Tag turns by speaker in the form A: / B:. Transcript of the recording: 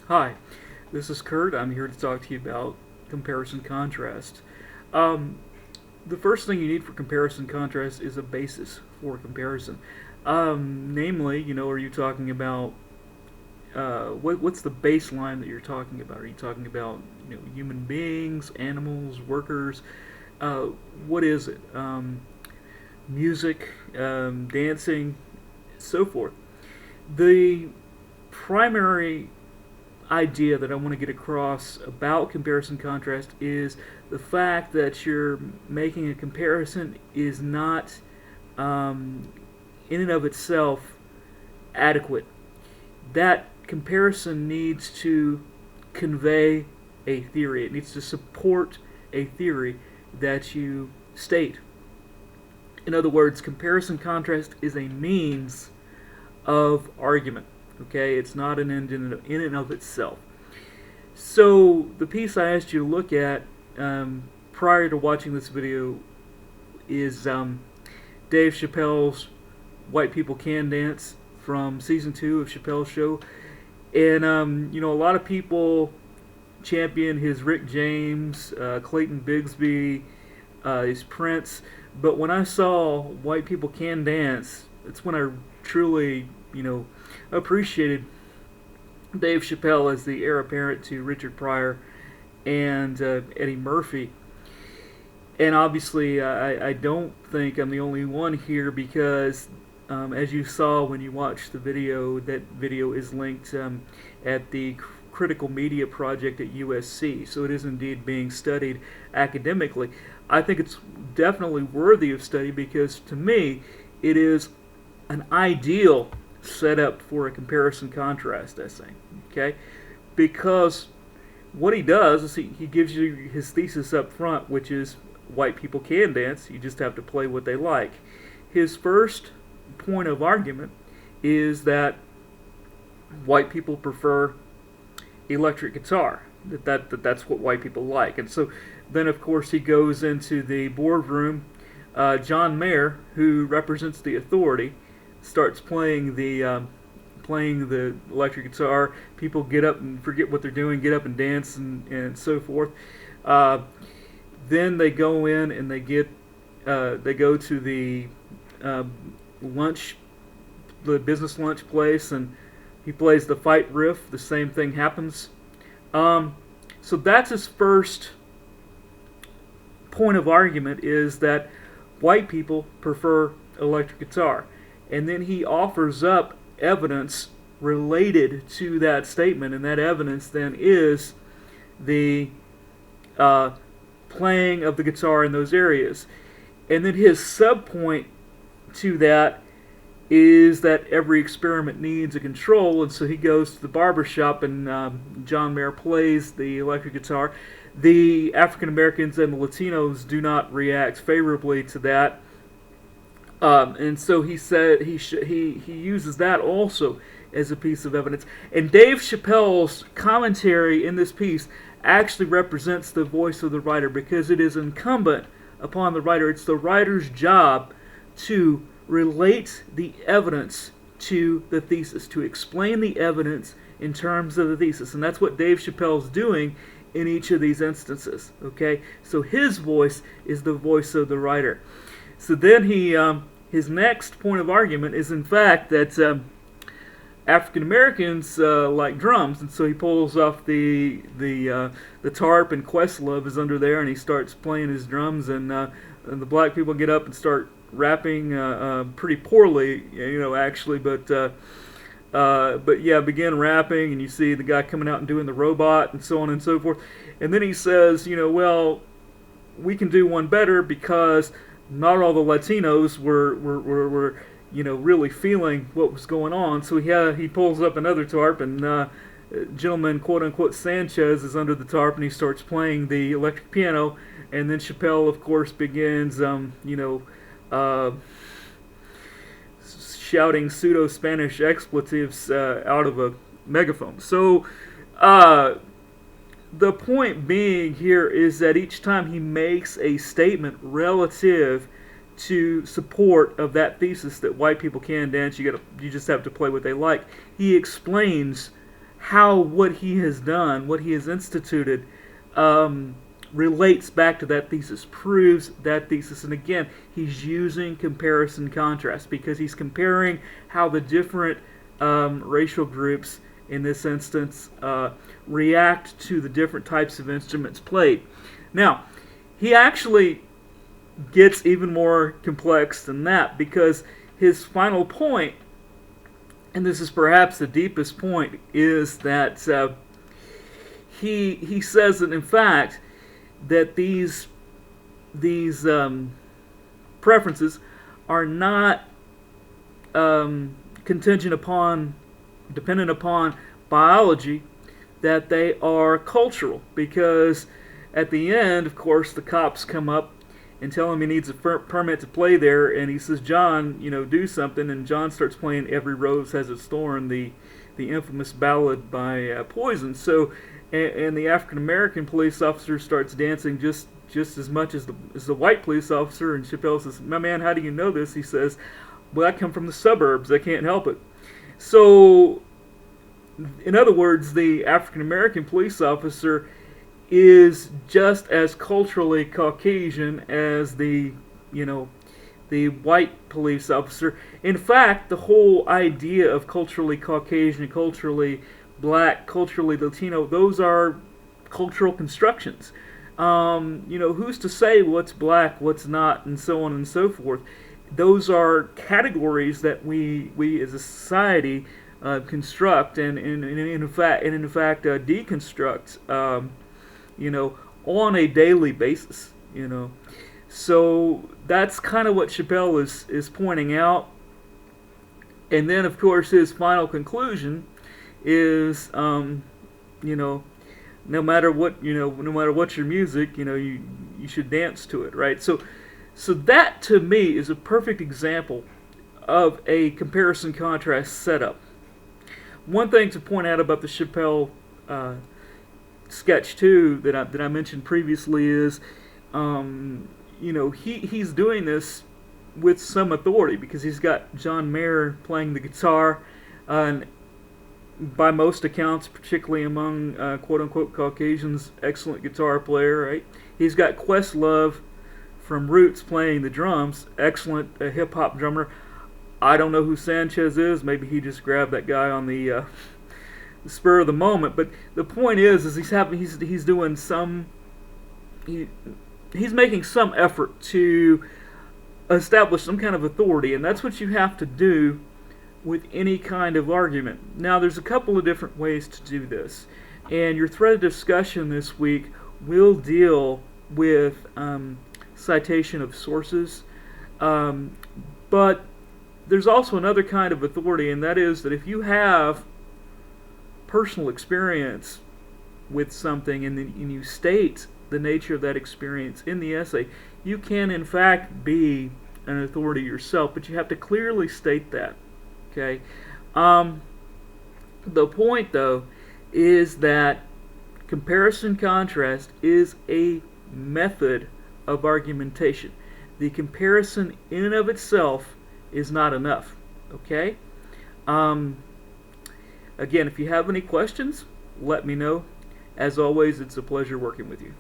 A: Hi, this is Kurt. I'm here to talk to you about comparison contrast. Um, the first thing you need for comparison contrast is a basis for comparison. Namely, are you talking about what's the baseline that you're talking about? Are you talking about human beings, animals, workers? Uh, what is it? Music, dancing, so forth. The primary idea that I want to get across about comparison contrast is the fact that you're making a comparison is not in and of itself adequate. That comparison needs to convey a theory. It needs to support a theory that you state. In other words, comparison contrast is a means of argument. Okay, it's not an end in and of itself. So the piece I asked you to look at prior to watching this video is Dave Chappelle's "White People Can Dance" from season 2 of Chappelle's Show, and a lot of people champion his Rick James, Clayton Bigsby, his Prince, but when I saw "White People Can Dance," it's when I truly appreciated Dave Chappelle as the heir apparent to Richard Pryor and Eddie Murphy. And obviously, I don't think I'm the only one here because, as you saw when you watched the video, that video is linked at the Critical Media Project at USC. So it is indeed being studied academically. I think it's definitely worthy of study because, to me, it is an ideal setup for a comparison contrast essay. Okay, because what he does is he gives you his thesis up front, which is white people can dance, you just have to play what they like. His first point of argument is that white people prefer electric guitar, that's what white people like. And so then of course he goes into the boardroom. John Mayer, who represents the authority, starts playing the electric guitar. People get up and forget what they're doing, get up and dance, and so forth. Then they go in and they go to the lunch, the business lunch place, and he plays the fight riff. The same thing happens. So that's his first point of argument, is that white people prefer electric guitar. And then he offers up evidence related to that statement, and that evidence then is the playing of the guitar in those areas. And then his subpoint to that is that every experiment needs a control, and so he goes to the barber shop and John Mayer plays the electric guitar. The African Americans and the Latinos do not react favorably to that. And so he said he uses that also as a piece of evidence. And Dave Chappelle's commentary in this piece actually represents the voice of the writer, because it is incumbent upon the writer. It's the writer's job to relate the evidence to the thesis, to explain the evidence in terms of the thesis. And that's what Dave Chappelle's doing in each of these instances. Okay? So his voice is the voice of the writer. So then his next point of argument is, in fact, that African Americans like drums, and so he pulls off the tarp, and Questlove is under there, and he starts playing his drums, and the black people get up and start rapping pretty poorly, actually, but yeah, begin rapping, and you see the guy coming out and doing the robot, and so on and so forth, and then he says, well, we can do one better because not all the Latinos were really feeling what was going on. So he pulls up another tarp, and gentleman, quote unquote, Sanchez is under the tarp, and he starts playing the electric piano. And then Chappelle, of course, begins shouting pseudo-Spanish expletives out of a megaphone. So the point being here is that each time he makes a statement relative to support of that thesis that white people can dance, you just have to play what they like, he explains how what he has done, what he has instituted, um, relates back to that thesis, proves that thesis. And again, he's using comparison contrast because he's comparing how the different racial groups, in this instance, react to the different types of instruments played. Now, he actually gets even more complex than that because his final point, and this is perhaps the deepest point, is that he says that in fact that these preferences are not contingent upon, dependent upon biology, that they are cultural. Because at the end, of course, the cops come up and tell him he needs a permit to play there, and he says, "John, do something." And John starts playing "Every Rose Has Its Thorn," the infamous ballad by Poison. So, and the African American police officer starts dancing just as much as the white police officer. And Chappelle says, "My man, how do you know this?" He says, "Well, I come from the suburbs. I can't help it." So, in other words, the African American police officer is just as culturally Caucasian as the white police officer. In fact, the whole idea of culturally Caucasian, culturally black, culturally Latino, those are cultural constructions. Who's to say what's black, what's not, and so on and so forth. Those are categories that we as a society construct and in fact deconstruct. On a daily basis. So that's kind of what Chappelle is pointing out. And then, of course, his final conclusion is, no matter what, no matter what's your music, you should dance to it, right? So that to me is a perfect example of a comparison contrast setup. One thing to point out about the Chappelle sketch too that I mentioned previously is, he's doing this with some authority because he's got John Mayer playing the guitar, and by most accounts, particularly among quote unquote Caucasians, excellent guitar player. Right? He's got Questlove from Roots playing the drums, excellent hip hop drummer. I don't know who Sanchez is. Maybe he just grabbed that guy on the spur of the moment. But the point is he's doing some. He's making some effort to establish some kind of authority, and that's what you have to do with any kind of argument. Now, there's a couple of different ways to do this, and your thread of discussion this week will deal with citation of sources, but there's also another kind of authority, and that is that if you have personal experience with something and you state the nature of that experience in the essay, you can in fact be an authority yourself, but you have to clearly state that. Okay. The point, though, is that comparison contrast is a method of argumentation. The comparison in and of itself is not enough. Okay. Again, if you have any questions, let me know. As always, it's a pleasure working with you.